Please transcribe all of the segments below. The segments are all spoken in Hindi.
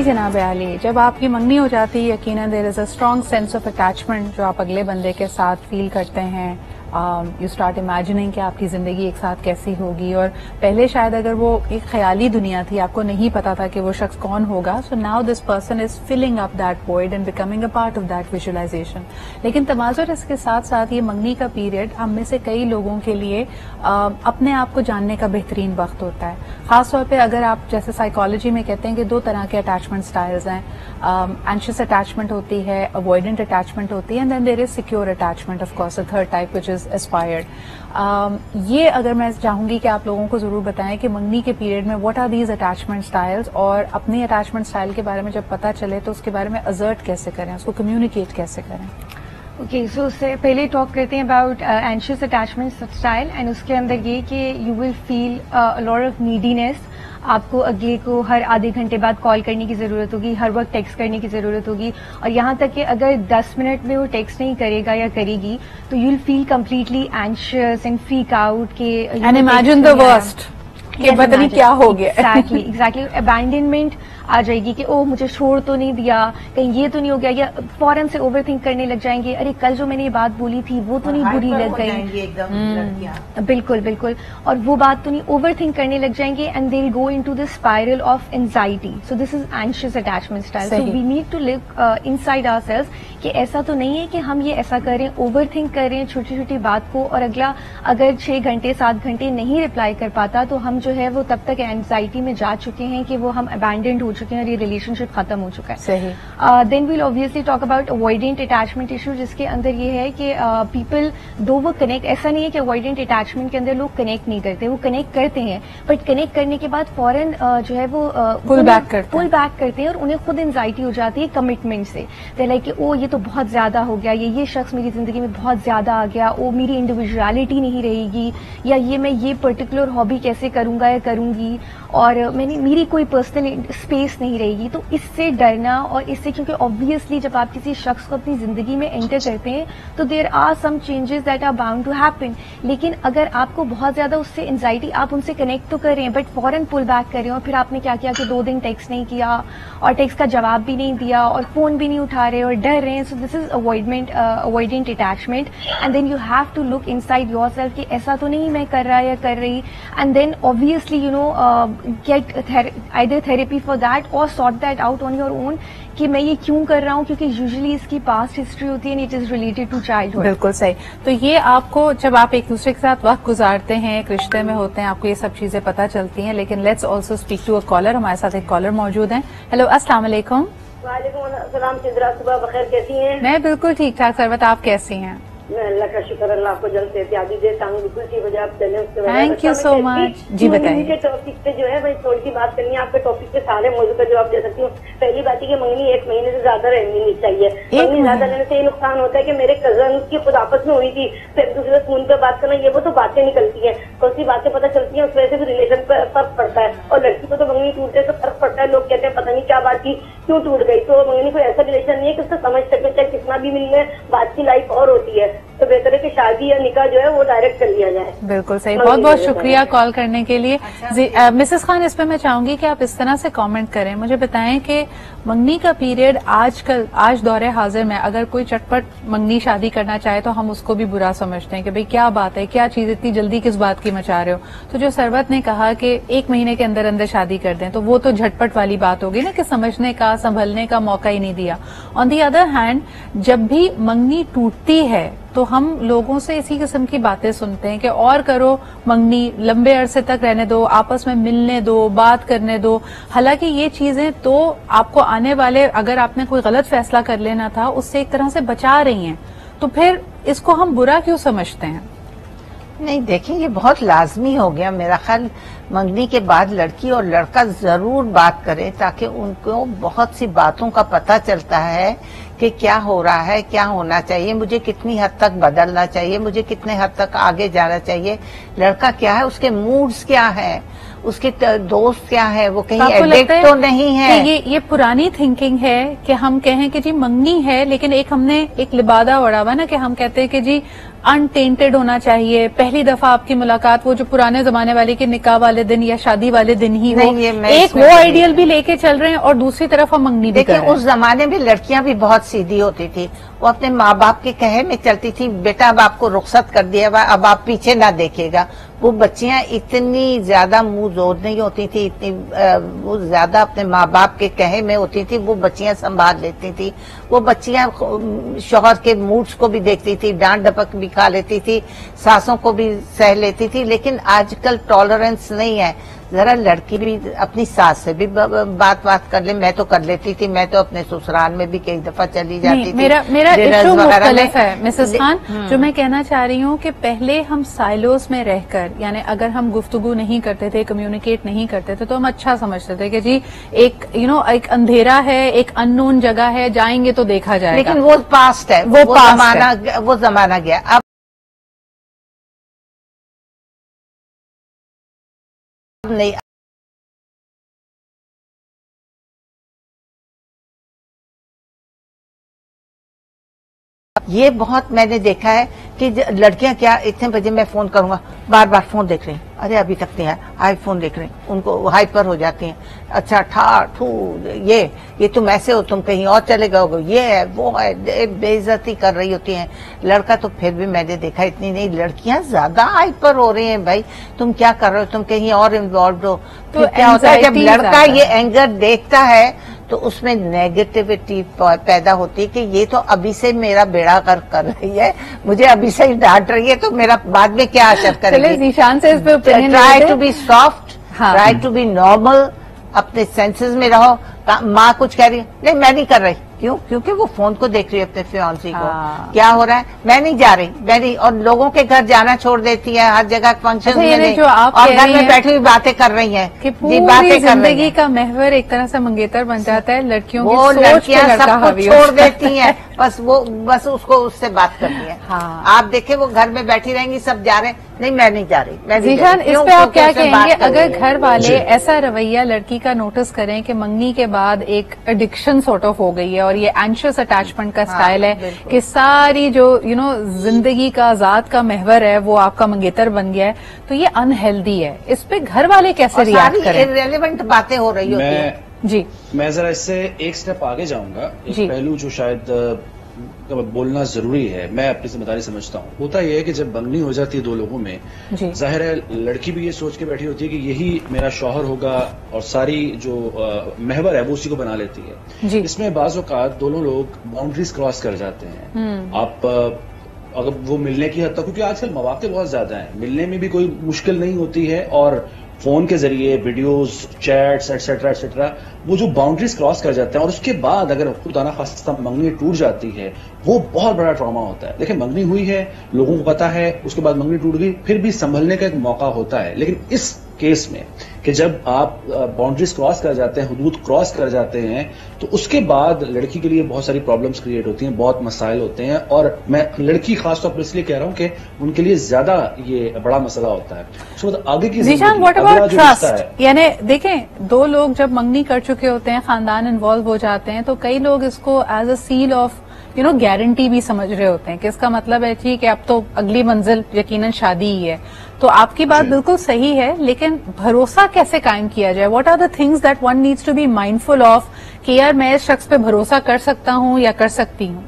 जनाब आली, जब आपकी मंगनी हो जाती है यकीनन there is a strong sense of attachment जो आप अगले बंदे के साथ फील करते हैं। यू स्टार्ट इमेजिनिंग कि आपकी जिंदगी एक साथ कैसी होगी, और पहले शायद अगर वो एक ख्याली दुनिया थी, आपको नहीं पता था कि वो शख्स कौन होगा, so now this person is filling up that void and becoming a part of that visualisation. लेकिन तमाज़ुर इसके साथ साथ ये मंगनी का पीरियड हम में से कई लोगों के लिए अपने आप को जानने का बेहतरीन वक्त होता है। खासतौर पर अगर आप, जैसे साइकोलॉजी में कहते हैं कि दो तरह के अटैचमेंट स्टाइल्स हैं, एंशियस अटैचमेंट होती है, अवॉइडेंट अटैचमेंट होती है, and then there is secure attachment, of course a third type which is aspired. ये अगर मैं चाहूंगी कि आप लोगों को जरूर बताएं कि मंगनी के पीरियड में what are these attachment styles, और अपनी अटैचमेंट स्टाइल के बारे में जब पता चले तो उसके बारे में असर्ट कैसे करें, उसको कम्युनिकेट कैसे करें। ओके, सो उससे पहले टॉक करते हैं about anxious attachment style, and उसके अंदर ये कि you will feel a lot of neediness. आपको अगले को हर आधे घंटे बाद कॉल करने की जरूरत होगी, हर वक्त टेक्स्ट करने की जरूरत होगी, और यहाँ तक कि अगर 10 मिनट में वो टेक्स्ट नहीं करेगा या करेगी तो you will feel completely anxious and freak out के एंड इमेजिन द वर्स्ट कि पता नहीं क्या हो गया। एग्जैक्टली अबैंडनमेंट आ जाएगी कि ओ मुझे छोड़ तो नहीं दिया, कहीं ये तो नहीं हो गया, या फौरन से ओवरथिंक करने लग जाएंगे, अरे कल जो मैंने ये बात बोली थी वो तो नहीं बुरी लग गई। बिल्कुल बिल्कुल, और वो बात तो नहीं, ओवरथिंक करने लग जाएंगे, and they will go into the spiral of anxiety. So this is anxious attachment style. So we need to live inside ourselves कि ऐसा तो नहीं है कि हम ये ऐसा करें, ओवरथिंक करें छोटी छोटी बात को, और अगला अगर 6 घंटे 7 घंटे नहीं रिप्लाई कर पाता तो हम जो है वो तब तक एंजाइटी में जा चुके हैं कि वो हम अबैंडन्ड हो चुके हैं और ये रिलेशनशिप खत्म हो चुका है। सही। Then we'll obviously talk about avoidant attachment issue, जिसके अंदर ये है कि पीपल दो वो कनेक्ट, ऐसा नहीं है कि अवॉइडेंट अटैचमेंट के अंदर लोग कनेक्ट नहीं करते, वो कनेक्ट करते हैं, बट कनेक्ट करने के बाद फौरन जो है वो पुल बैक करते हैं, और उन्हें खुद एंजाइटी हो जाती है कमिटमेंट से। दे लाइक कि ओ ये तो बहुत ज्यादा हो गया, ये शख्स मेरी जिंदगी में बहुत ज्यादा आ गया, ओ मेरी इंडिविजुअलिटी नहीं रहेगी, या ये मैं ये पर्टिकुलर हॉबी कैसे करूंगा या करूंगी, और मेरी कोई पर्सनल स्पेस नहीं रहेगी। तो इससे डरना, और इससे क्योंकि ऑब्वियसली जब आप किसी शख्स को अपनी जिंदगी में एंटर करते हैं तो there are some changes that are bound to happen. लेकिन अगर आपको बहुत ज्यादा उससे एंजाइटी, आप उनसे कनेक्ट तो कर रहे हैं बट फौरन पुल बैक कर रहे हैं, और फिर आपने क्या किया कि 2 दिन टेक्स्ट नहीं किया और टेक्स्ट का जवाब भी नहीं दिया और फोन भी नहीं उठा रहे और डर रहे हैं। So this is avoidant attachment, and then you have to look inside yourself कि ऐसा तो नहीं मैं कर रहा या कर रही, and then obviously you know get either therapy for that और sort that out on your own कि मैं ये क्यों कर रहा हूँ, क्योंकि यूजुअली इसकी पास्ट हिस्ट्री होती है and it is related to childhood. बिल्कुल सही। तो ये आपको जब आप एक दूसरे के साथ वक्त गुजारते हैं, एक रिश्ते में होते हैं, आपको ये सब चीजें पता चलती हैं। लेकिन let's also speak to a caller. हमारे साथ एक कॉलर मौजूद हैं। हेलो, अस्सलाम वालेकुम। वालेकुम अस्सलाम। चिंद्रा, सुबह बखैर, कैसी हैं? मैं बिल्कुल ठीक ठाक सरवत, आप कैसी हैं? मैं अल्लाह का शुक्र, अल्लाह आपको जल्द से इत्यादि देता हूँ, बिल्कुल ठीक हो जाए आप चले उसके बाद। Thank you so much. जी बताइए। के टॉपिक पे जो है भाई थोड़ी सी बात करनी है, आपके टॉपिक पे सारे मौजूद का जवाब दे सकती हूँ। पहली बात है कि मंगनी 1 महीने से ज्यादा रहनी नहीं चाहिए। मंगनी ज्यादा लेने से ये नुकसान होता है कि मेरे कजन की खुद आपस में हुई थी, फिर दूसरे फोन पे बात करना, ये वो तो बातें निकलती है, कौन सी बातें पता चलती है, उस वजह से भी रिलेशन पर फर्क पड़ता है। और लड़की को तो मंगनी टूटते तो फर्क पड़ता है, लोग कहते हैं पता नहीं क्या बात की, क्यों टूट गई। तो मंगनी कोई ऐसा रिलेशन नहीं है कि उससे समझ सके, चाहे कितना भी मिलने बात की लाइफ और होती है, तो बेहतर है कि शादी या निकाह जो है वो डायरेक्ट कर लिया जाए। बिल्कुल सही, बहुत बहुत शुक्रिया कॉल करने के लिए। मिसेस खान, इस पे मैं चाहूंगी कि आप इस तरह से कमेंट करें, मुझे बताएं कि मंगनी का पीरियड आज दौरे हाजिर में अगर कोई चटपट मंगनी शादी करना चाहे तो हम उसको भी बुरा समझते हैं कि भाई क्या बात है, क्या चीज इतनी जल्दी किस बात की मचा रहे हो। तो जो सरवत ने कहा कि 1 महीने के अंदर अंदर शादी कर दें, तो वो तो झटपट वाली बात होगी ना कि समझने का, संभलने का मौका ही नहीं दिया। ऑन दी अदर हैंड, जब भी मंगनी टूटती है तो हम लोगों से इसी किस्म की बातें सुनते हैं कि और करो मंगनी, लंबे अरसे तक रहने दो, आपस में मिलने दो, बात करने दो। हालांकि ये चीजें तो आपको आने वाले, अगर आपने कोई गलत फैसला कर लेना था, उससे एक तरह से बचा रही हैं, तो फिर इसको हम बुरा क्यों समझते हैं? नहीं, देखें, ये बहुत लाजमी हो गया मेरा ख्याल। मंगनी के बाद लड़की और लड़का जरूर बात करें ताकि उनको बहुत सी बातों का पता चलता है कि क्या हो रहा है, क्या होना चाहिए, मुझे कितनी हद तक बदलना चाहिए, मुझे कितने हद तक आगे जाना चाहिए, लड़का क्या है, उसके मूड्स क्या है, उसके दोस्त क्या है, वो कहीं एडिक्ट तो नहीं है। ये पुरानी थिंकिंग है कि हम कहें कि जी मंगनी है, लेकिन एक हमने एक लिबादा उड़ा हुआ ना कि हम कहते हैं कि जी अनटेंटेड होना चाहिए? पहली दफा आपकी मुलाकात वो जो पुराने जमाने वाले के निकाह वाले दिन या शादी वाले दिन ही हो? एक वो आइडियल भी लेके चल रहे हैं और दूसरी तरफ हम मंगनी भी कर रहे हैं। उस जमाने में लड़कियां भी बहुत सीधी होती थी, वो अपने माँ बाप के कहे में चलती थी, बेटा अब आपको रुखसत कर दिया, अब आप पीछे ना देखिएगा। वो बच्चियां इतनी ज्यादा मुंह जोर नहीं होती थी, इतनी वो ज्यादा अपने माँ बाप के कहे में होती थी, वो बच्चियां संभाल लेती थी। वो बच्चियां शौहर के मूड्स को भी देखती थी, डांट डपक भी खा लेती थी, सासों को भी सह लेती थी। लेकिन आजकल टॉलरेंस नहीं है। जरा लड़की भी अपनी सास से भी बात कर ले। मैं तो कर लेती थी, मैं तो अपने ससुराल में भी कई दफा चली जाती थी। मेरा इशू मुख्तलिफ है मिसेस खान। जो मैं कहना चाह रही हूँ कि पहले हम साइलोस में रहकर, यानी अगर हम गुफ्तगू नहीं करते थे, कम्युनिकेट नहीं करते थे, तो हम अच्छा समझते थे कि जी एक एक अंधेरा है, एक अननोन जगह है, जाएंगे तो देखा जाएगा। लेकिन वो पास्ट है, वो जमाना गया। अब नहीं, ये बहुत मैंने देखा है कि लड़कियां क्या इतने बजे मैं फोन करूंगा, बार बार फोन देख रही, अरे अभी तक नहीं आया, आईफोन देख रही, उनको हाइपर हो जाती हैं। अच्छा ठू ये तुम ऐसे हो, तुम कहीं और चले गए, ये है वो है, बेइज्जती कर रही होती हैं। लड़का तो फिर भी मैंने देखा इतनी नहीं, लड़कियां ज्यादा हाइपर हो रही हैं। भाई तुम क्या कर रहे हो, तुम कहीं और इन्वॉल्व हो। तो क्या होता है, जब लड़का ये एंगर देखता है तो उसमें नेगेटिविटी पैदा होती है कि ये तो अभी से मेरा बेड़ा कर रही है, मुझे अभी से ही डांट रही है, तो मेरा बाद में क्या असर करेगी। निशान से इस पे try to be soft, try to be normal, अपने सेंसेस में रहो। माँ कुछ कह रही है, नहीं मैं नहीं कर रही, क्यों? क्योंकि वो फोन को देख रही है अपने फियांसी को। क्या हो रहा है, मैं नहीं जा रही, मैं नहीं। और लोगों के घर जाना छोड़ देती है, हर जगह फंक्शन में नहीं, और घर में बैठी हुई बातें कर रही हैं कि पूरी जिंदगी का महवर एक तरह से मंगेतर बन जाता है लड़कियों की। वो लड़कियां सब कुछ छोड़ देती हैं, बस उसको उससे बात करनी है। आप देखें वो घर में बैठी रहेंगी, सब जा रहे हैं, नहीं मैं नहीं जा रही, मैं नहीं जा रही। इस पे आप क्या कहेंगे अगर घर वाले ऐसा रवैया लड़की का नोटिस करें कि मंगनी के बाद एक एडिक्शन सॉर्ट ऑफ हो गई है और ये एंशियस अटैचमेंट का स्टाइल है कि सारी जो जिंदगी का ज़ात का महवर है वो आपका मंगेतर बन गया है, तो ये अनहेल्दी है। इस पे घर वाले कैसे रिएक्ट करें? इररिलेवेंट बातें हो रही होती है। जी मैं जरा इससे एक स्टेप आगे जाऊंगा। एक पहलू जो शायद बोलना जरूरी है, मैं अपनी जिम्मेदारी समझता हूँ। होता यह है कि जब मंगनी हो जाती है दो लोगों में, जाहिर है लड़की भी ये सोच के बैठी होती है कि यही मेरा शौहर होगा और सारी जो महवर है वो उसी को बना लेती है। इसमें बाज़ औक़ात दोनों लोग बाउंड्रीज क्रॉस कर जाते हैं। आप अगर वो मिलने की हद तक, क्योंकि आजकल मौके बहुत ज्यादा हैं, मिलने में भी कोई मुश्किल नहीं होती है, और फोन के जरिए वीडियोस, चैट्स एटसेट्रा एटसेट्रा, वो जो बाउंड्रीज क्रॉस कर जाते हैं, और उसके बाद अगर खुदाना खास्ता मंगनी टूट जाती है, वो बहुत बड़ा ट्रॉमा होता है। लेकिन मंगनी हुई है, लोगों को पता है, उसके बाद मंगनी टूट गई, फिर भी संभलने का एक मौका होता है। लेकिन इस केस में कि जब आप बाउंड्रीज क्रॉस कर जाते हैं, हुदूद क्रॉस कर जाते हैं, तो उसके बाद लड़की के लिए बहुत सारी प्रॉब्लम्स क्रिएट होती हैं, बहुत मसाइल होते हैं। और मैं लड़की खासतौर पर इसलिए कह रहा हूं कि उनके लिए ज्यादा ये बड़ा मसला होता है। उसके बाद आगे की व्हाट अबाउट ट्रस्ट? यानी देखें, दो लोग जब मंगनी कर चुके होते हैं, खानदान इन्वॉल्व हो जाते हैं, तो कई लोग इसको as a seal of guarantee भी समझ रहे होते हैं कि इसका मतलब है ठीक है अब तो अगली मंजिल यकीनन शादी ही है। तो आपकी बात बिल्कुल सही है, लेकिन भरोसा कैसे कायम किया जाए? What are the things that one needs to be mindful of कि यार मैं इस शख्स पे भरोसा कर सकता हूं या कर सकती हूं?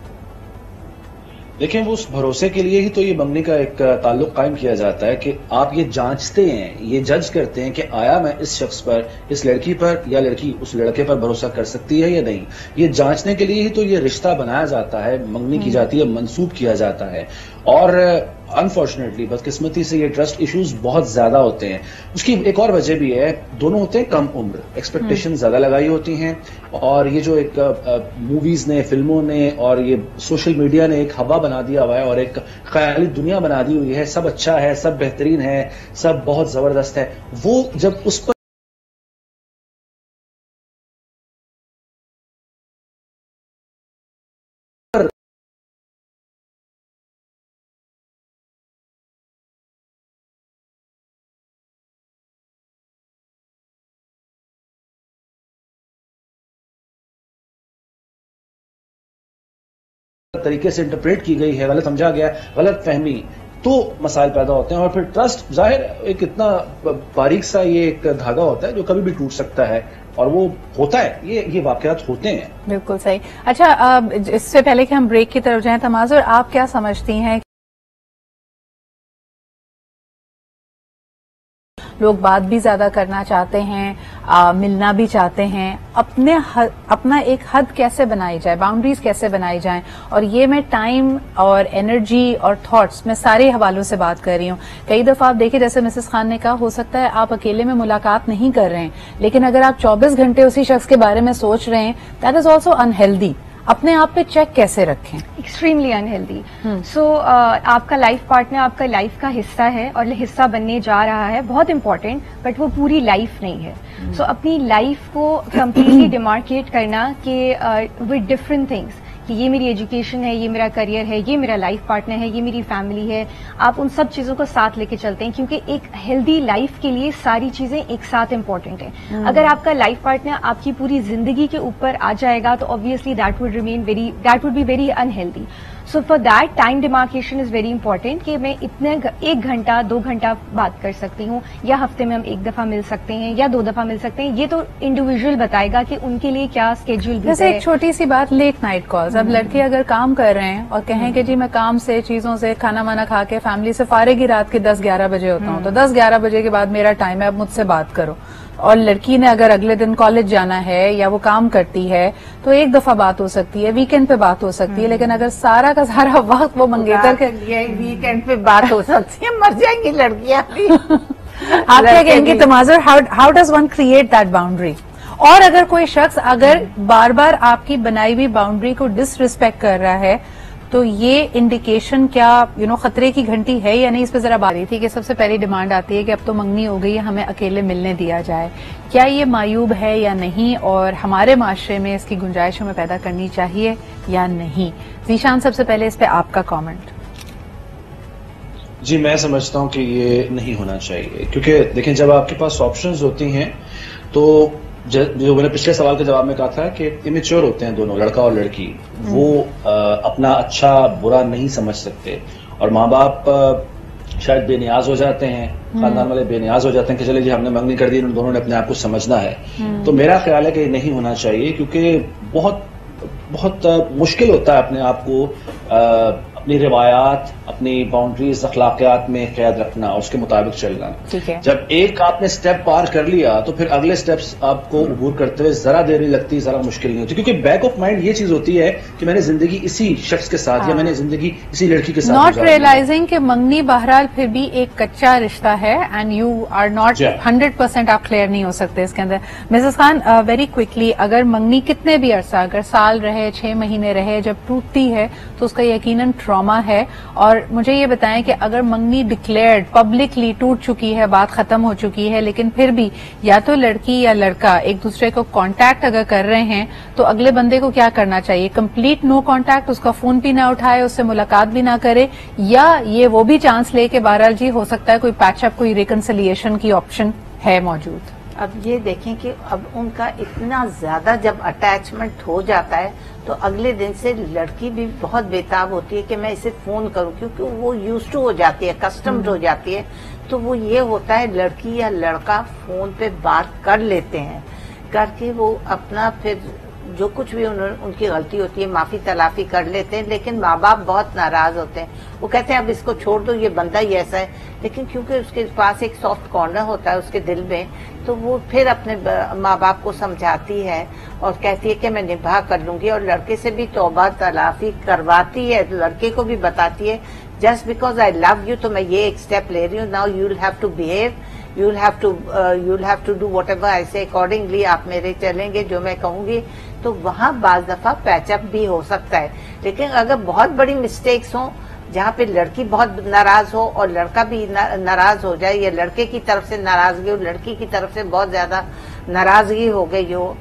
देखिए, वो उस भरोसे के लिए ही तो ये मंगनी का एक ताल्लुक कायम किया जाता है कि आप ये जांचते हैं, ये जज करते हैं कि आया मैं इस शख्स पर, इस लड़की पर, या लड़की उस लड़के पर भरोसा कर सकती है या नहीं। ये जांचने के लिए ही तो ये रिश्ता बनाया जाता है, मंगनी की जाती है, मंसूब किया जाता है। और अनफॉर्चुनेटली, बदकिस्मती से, ये ट्रस्ट इश्यूज बहुत ज्यादा होते हैं। उसकी एक और वजह भी है, दोनों होते हैं कम उम्र, एक्सपेक्टेशन ज्यादा लगाई होती हैं, और ये जो एक मूवीज ने, फिल्मों ने और ये सोशल मीडिया ने एक हवा बना दिया हुआ है और एक ख्याली दुनिया बना दी हुई है, सब अच्छा है, सब बेहतरीन है, सब बहुत जबरदस्त है। वो जब उस पर तरीके से इंटरप्रेट की गई है, गलत समझा गया, गलत फहमी, तो मसाइल पैदा होते हैं। और फिर ट्रस्ट जाहिर एक इतना बारीक सा ये एक धागा होता है जो कभी भी टूट सकता है, और वो होता है, ये वाकयात होते हैं। बिल्कुल सही। अच्छा, इससे पहले कि हम ब्रेक की तरफ जाएं, तमाज़ुर, आप क्या समझती हैं? लोग बात भी ज्यादा करना चाहते हैं, मिलना भी चाहते हैं, अपना एक हद कैसे बनाई जाए, बाउंड्रीज कैसे बनाई जाएं? और ये मैं टाइम और एनर्जी और थॉट्स में सारे हवालों से बात कर रही हूँ। कई दफा आप देखिए, जैसे मिसेस खान ने कहा, हो सकता है आप अकेले में मुलाकात नहीं कर रहे हैं, लेकिन अगर आप 24 घंटे उसी शख्स के बारे में सोच रहे हैं, दैट इज ऑल्सो अनहेल्दी। अपने आप पे चेक कैसे रखें? Extremely unhealthy. सो आपका लाइफ पार्टनर आपका लाइफ का हिस्सा है और हिस्सा बनने जा रहा है, बहुत इंपॉर्टेंट, बट वो पूरी लाइफ नहीं है। सो अपनी लाइफ को कंप्लीटली डिमार्केट करना कि विद डिफरेंट थिंग्स, कि ये मेरी एजुकेशन है, ये मेरा करियर है, ये मेरा लाइफ पार्टनर है, ये मेरी फैमिली है, आप उन सब चीजों को साथ लेके चलते हैं, क्योंकि एक हेल्दी लाइफ के लिए सारी चीजें एक साथ इंपॉर्टेंट है। अगर आपका लाइफ पार्टनर आपकी पूरी जिंदगी के ऊपर आ जाएगा तो obviously that would be very unhealthy. So for that time demarcation is very important कि मैं इतने 1 घंटा 2 घंटा बात कर सकती हूँ, या हफ्ते में हम 1 दफा मिल सकते हैं या 2 दफा मिल सकते हैं। ये तो इंडिविजुअल बताएगा कि उनके लिए क्या स्केड्यूल। जैसे एक छोटी सी बात, लेट नाइट कॉल्स। अब लड़के अगर काम कर रहे हैं और कहें कि जी मैं काम से, चीजों से, खाना वाना खा के फैमिली से फारिग ही रात के 10-11 बजे होता हूँ, तो 10-11 बजे के बाद मेरा टाइम है, अब मुझसे बात करो। और लड़की ने अगर अगले दिन कॉलेज जाना है या वो काम करती है तो 1 दफा बात हो सकती है, वीकेंड पे बात हो सकती है, लेकिन अगर सारा का सारा वक्त वो मंगेतर के लिए वीकेंड पे बात हो सकती है, मर जाएंगी लड़कियां भी। आप क्या कहेंगे तमाज़ुर, how does one create that boundary? और अगर कोई शख्स अगर बार बार आपकी बनाई हुई बाउंड्री को डिसरिस्पेक्ट कर रहा है, तो ये इंडिकेशन क्या खतरे की घंटी है या नहीं? इस पे जरा बात रही थी कि सबसे पहली डिमांड आती है कि अब तो मंगनी हो गई है, हमें अकेले मिलने दिया जाए। क्या ये मायूब है या नहीं, और हमारे माशरे में इसकी गुंजाइश हमें पैदा करनी चाहिए या नहीं? जीशान, सबसे पहले इस पे आपका कमेंट। जी, मैं समझता हूँ कि ये नहीं होना चाहिए, क्योंकि देखें, जब आपके पास ऑप्शंस होती हैं तो जो मैंने पिछले सवाल के जवाब में कहा था कि इमेच्योर होते हैं दोनों, लड़का और लड़की, वो अपना अच्छा बुरा नहीं समझ सकते, और माँ बाप शायद बेनियाज हो जाते हैं, खानदान वाले बेनियाज हो जाते हैं कि चले जी हमने मंगनी कर दी, उन दोनों ने अपने आप को समझना है। तो मेरा ख्याल है कि नहीं होना चाहिए, क्योंकि बहुत बहुत मुश्किल होता है अपने आप को अपनी रिवायात, अपनी बाउंड्रीज, अखलाकियात में कैद रखना, उसके मुताबिक चलना। ठीक है। जब एक आपने स्टेप पार कर लिया तो फिर अगले स्टेप्स आपको अबूर करते हुए जरा देर नहीं लगती, जरा मुश्किल नहीं होती, क्योंकि बैक ऑफ माइंड ये चीज होती है कि मैंने जिंदगी इसी शख्स के साथ या मैंने जिंदगी इसी लड़की के साथ, नॉट रियलाइजिंग कि मंगनी बहरहाल फिर भी एक कच्चा रिश्ता है, एंड यू आर नॉट 100% आप क्लियर नहीं हो सकते इसके अंदर। मिसेस खान, वेरी क्विकली, अगर मंगनी कितने भी अरसा, अगर साल रहे, 6 महीने रहे, जब टूटती है तो उसका यकीनन ट्रॉमा है। और मुझे ये बताएं कि अगर मंगनी डिक्लेयर्ड पब्लिकली टूट चुकी है, बात खत्म हो चुकी है, लेकिन फिर भी या तो लड़की या लड़का एक दूसरे को कांटेक्ट अगर कर रहे हैं, तो अगले बंदे को क्या करना चाहिए? कंप्लीट नो कांटेक्ट, उसका फोन भी ना उठाए, उससे मुलाकात भी ना करे, या ये वो भी चांस ले कि बहरहाल जी हो सकता है कोई पैचअप, कोई रिकंसिलिएशन की ऑप्शन है मौजूद? अब ये देखें कि अब उनका इतना ज्यादा जब अटैचमेंट हो जाता है तो अगले दिन से लड़की भी बहुत बेताब होती है कि मैं इसे फोन करूं, क्योंकि वो यूज्ड टू हो जाती है, कस्टम्ड हो जाती है। तो वो ये होता है, लड़की या लड़का फोन पे बात कर लेते हैं, करके वो अपना फिर जो कुछ भी उनकी गलती होती है माफी तलाफी कर लेते हैं, लेकिन माँ बाप बहुत नाराज होते हैं। वो कहते हैं अब इसको छोड़ दो, ये बंदा ही ऐसा है, लेकिन क्योंकि उसके पास एक सॉफ्ट कॉर्नर होता है उसके दिल में, तो वो फिर अपने माँ बाप को समझाती है और कहती है कि मैं निभा कर लूंगी, और लड़के से भी तौबा तलाफी करवाती है, लड़के को भी बताती है just because I love you तो मैं ये एक स्टेप ले रही हूँ, now you will have to behave, you'll have to do whatever I say accordingly, आप मेरे चलेंगे जो मैं कहूंगी। तो वहाँ बाज दफा पैचअप भी हो सकता है, लेकिन अगर बहुत बड़ी मिस्टेक्स हो जहाँ पे लड़की बहुत नाराज हो और लड़का भी नाराज हो जाए, या लड़के की तरफ से नाराजगी हो, लड़की की तरफ से बहुत ज्यादा नाराजगी हो गई हो,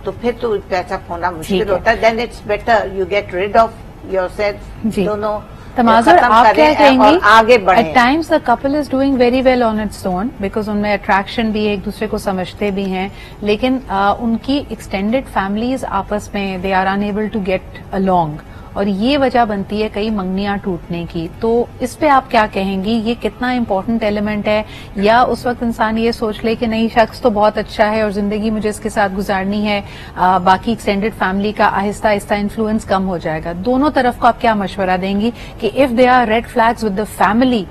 तो फिर तो पैचअप होना मुश्किल होता है। Then it's better you get rid of yourself, दोनों तमाज़ुर, आप क्या कहेंगी? आगे बढ़े। At times the couple is doing very well on its own, because उनमें अट्रैक्शन भी है, एक दूसरे को समझते भी हैं, लेकिन उनकी एक्सटेंडेड फैमिलीज आपस में they are unable to get along, और ये वजह बनती है कई मंगनियां टूटने की। तो इस पे आप क्या कहेंगी, ये कितना इम्पोर्टेंट एलिमेंट है, या उस वक्त इंसान ये सोच ले कि नहीं शख्स तो बहुत अच्छा है और जिंदगी मुझे इसके साथ गुजारनी है, बाकी एक्सटेंडेड फैमिली का आहिस्ता आहिस्ता इन्फ्लुएंस कम हो जाएगा। दोनों तरफ को आप क्या मशवरा देंगी कि if they are red flags with the family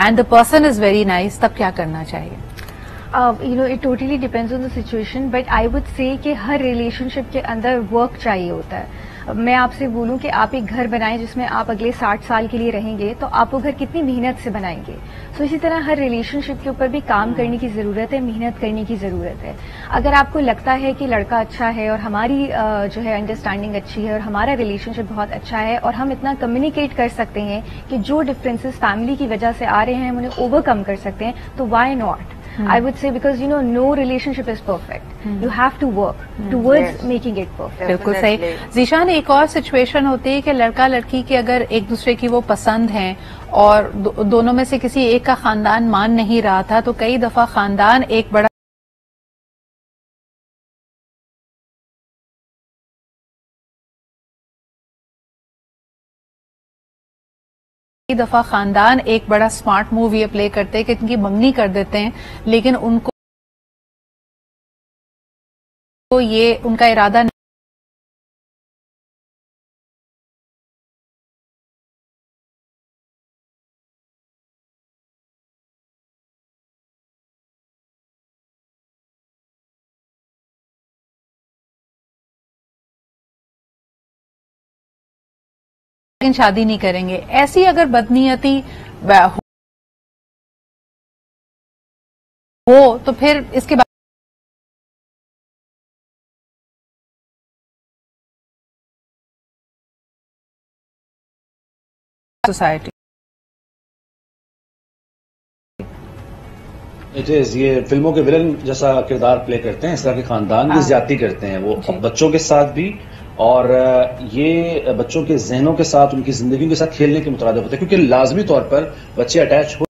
and the person is very nice, तब क्या करना चाहिए? It totally depends on the situation, but I would say कि हर रिलेशनशिप के अंदर वर्क चाहिए होता है। मैं आपसे बोलूं कि आप एक घर बनाएं जिसमें आप अगले 60 साल के लिए रहेंगे, तो आप वो घर कितनी मेहनत से बनाएंगे। सो इसी तरह हर रिलेशनशिप के ऊपर भी काम करने की जरूरत है, मेहनत करने की जरूरत है। अगर आपको लगता है कि लड़का अच्छा है और हमारी जो है अंडरस्टैंडिंग अच्छी है और हमारा रिलेशनशिप बहुत अच्छा है और हम इतना कम्युनिकेट कर सकते हैं कि जो डिफरेंसेस फैमिली की वजह से आ रहे हैं हम उन्हें ओवरकम कर सकते हैं, तो why not? I would say because no relationship is perfect. You have to work towards making it perfect. बिल्कुल सही। जीशान, एक और सिचुएशन होती है कि लड़का लड़की के अगर एक दूसरे की वो पसंद हैं और दोनों में से किसी एक का खानदान मान नहीं रहा था, तो कई दफा खानदान एक बड़ा स्मार्ट मूव ये प्ले करते हैं कि इनकी मंगनी कर देते हैं, लेकिन उनको ये उनका इरादा लेकिन शादी नहीं करेंगे। ऐसी अगर बदनीयती हो तो फिर इसके बाद सोसाइटी ये फिल्मों के विलन जैसा किरदार प्ले करते हैं, इस तरह के खानदान की ज्यादती करते हैं वो बच्चों के साथ भी, और ये बच्चों के जहनों के साथ, उनकी जिंदगी के साथ खेलने के मुतरादिफ होते हैं, क्योंकि लाजमी तौर पर बच्चे अटैच हो।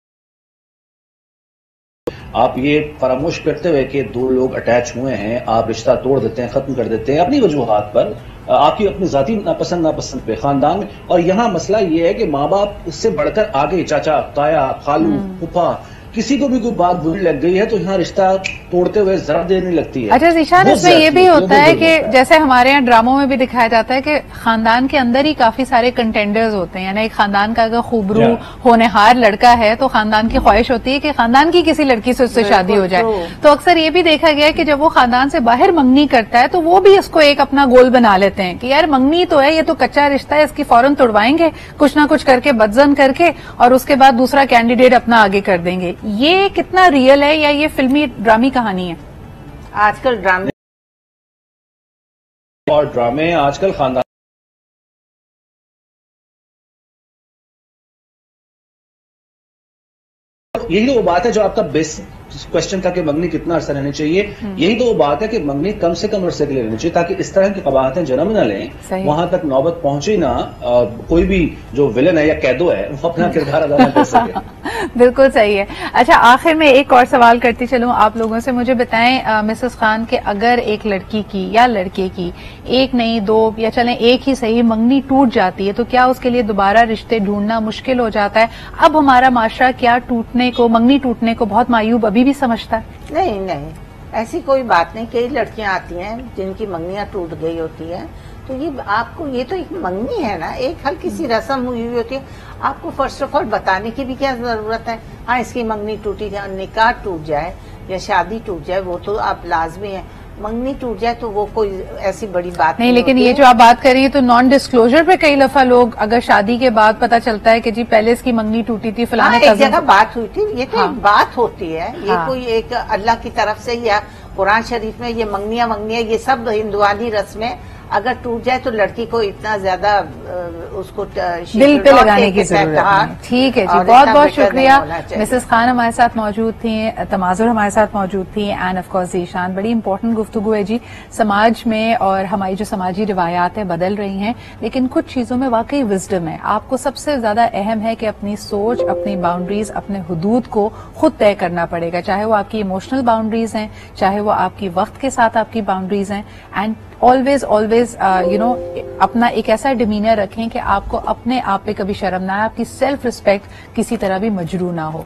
आप ये फरामोश करते हुए कि दो लोग अटैच हुए हैं, आप रिश्ता तोड़ देते हैं, खत्म कर देते हैं अपनी वजूहात पर, आपकी अपनी जाती नापसंद पे खानदान में। और यहाँ मसला ये है कि माँ बाप उससे बढ़कर आगे, चाचा, ताया, खालू, फूफा, किसी को भी कोई बात बुरी लग गई है तो यहाँ रिश्ता तोड़ते हुए जरा देर नहीं लगती है। अच्छा जीशान, इसमें ये भी होता है कि जैसे हमारे यहाँ ड्रामों में भी दिखाया जाता है कि खानदान के अंदर ही काफी सारे कंटेंडर्स होते हैं, यानी एक खानदान का अगर खूबरू होनहार लड़का है तो खानदान की ख्वाहिश होती है कि खानदान की किसी लड़की से उससे शादी हो जाए। तो अक्सर ये भी देखा गया है कि जब वो खानदान से बाहर मंगनी करता है तो वो भी इसको एक अपना गोल बना लेते हैं कि यार मंगनी तो है, ये तो कच्चा रिश्ता है, इसकी फौरन तोड़वाएंगे कुछ ना कुछ करके, बदजन करके, और उसके बाद दूसरा कैंडिडेट अपना आगे कर देंगे। ये कितना रियल है या ये फिल्मी ड्रामी कहानी है? आजकल ड्रामे आजकल खानदान, यही तो वो बात है जो आपका बेसिक क्वेश्चन था कि मंगनी कितना अरसा रहनी चाहिए। यही तो वो बात है कि मंगनी कम से कम अरसे के लिए रहनी चाहिए ताकि इस तरह की कबाहतें जन्म न लें, वहां तक नौबत पहुंचे ना, कोई भी जो विलन है या कैदो है वो अपना किरदार अदा न कर सके। बिल्कुल सही है। अच्छा, आखिर में एक और सवाल करती चलूं आप लोगों से, मुझे बताएं मिसेस खान कि अगर एक लड़की की या लड़के की, एक नहीं दो या चलें एक ही सही, मंगनी टूट जाती है तो क्या उसके लिए दोबारा रिश्ते ढूंढना मुश्किल हो जाता है? अब हमारा माशरा क्या मंगनी टूटने को बहुत मायूब अभी भी समझता है? नहीं नहीं, ऐसी कोई बात नहीं। कई लड़कियां आती हैं जिनकी मंगनियां टूट गई होती है, तो ये तो एक मंगनी है ना, एक हल्की सी रस्म हुई हुई होती है। आपको फर्स्ट ऑफ ऑल बताने की भी क्या जरूरत है? हाँ, इसकी मंगनी टूटी जाए, निकाह टूट जाए या शादी टूट जाए, वो तो आप लाजमी है। मंगनी टूट जाए तो वो कोई ऐसी बड़ी बात नहीं। लेकिन ये जो आप बात कर रही है तो नॉन डिस्क्लोजर पे कई दफा लोग, अगर शादी के बाद पता चलता है कि जी पहले इसकी मंगनी टूटी थी, फलाने एक जगह बात हुई थी, ये तो एक बात होती है, ये कोई एक अल्लाह की तरफ से या कुरान शरीफ में ये मंगनियां ये सब हिंदुआनी रस्में अगर टूट जाए तो लड़की को इतना ज्यादा उसको दिल पे लगाने की जरूरत नहीं। ठीक है जी, बहुत बहुत शुक्रिया। मिसेस खान हमारे साथ मौजूद थी, तमाजुर हमारे साथ मौजूद थी, एंड ऑफ कोर्स जीशान। बड़ी इंपॉर्टेंट गुफ्तगू है जी। समाज में और हमारी जो समाजी रिवायात है बदल रही हैं, लेकिन कुछ चीजों में वाकई विजडम है। आपको सबसे ज्यादा अहम है कि अपनी सोच, अपनी बाउंड्रीज, अपने हुदूद को खुद तय करना पड़ेगा, चाहे वो आपकी इमोशनल बाउंड्रीज हैं, चाहे वो आपकी वक्त के साथ आपकी बाउंड्रीज हैं, एंड always अपना एक ऐसा डिमीनर रखें कि आपको अपने आप पे कभी शर्म ना आए, आपकी सेल्फ रिस्पेक्ट किसी तरह भी मजरू ना हो।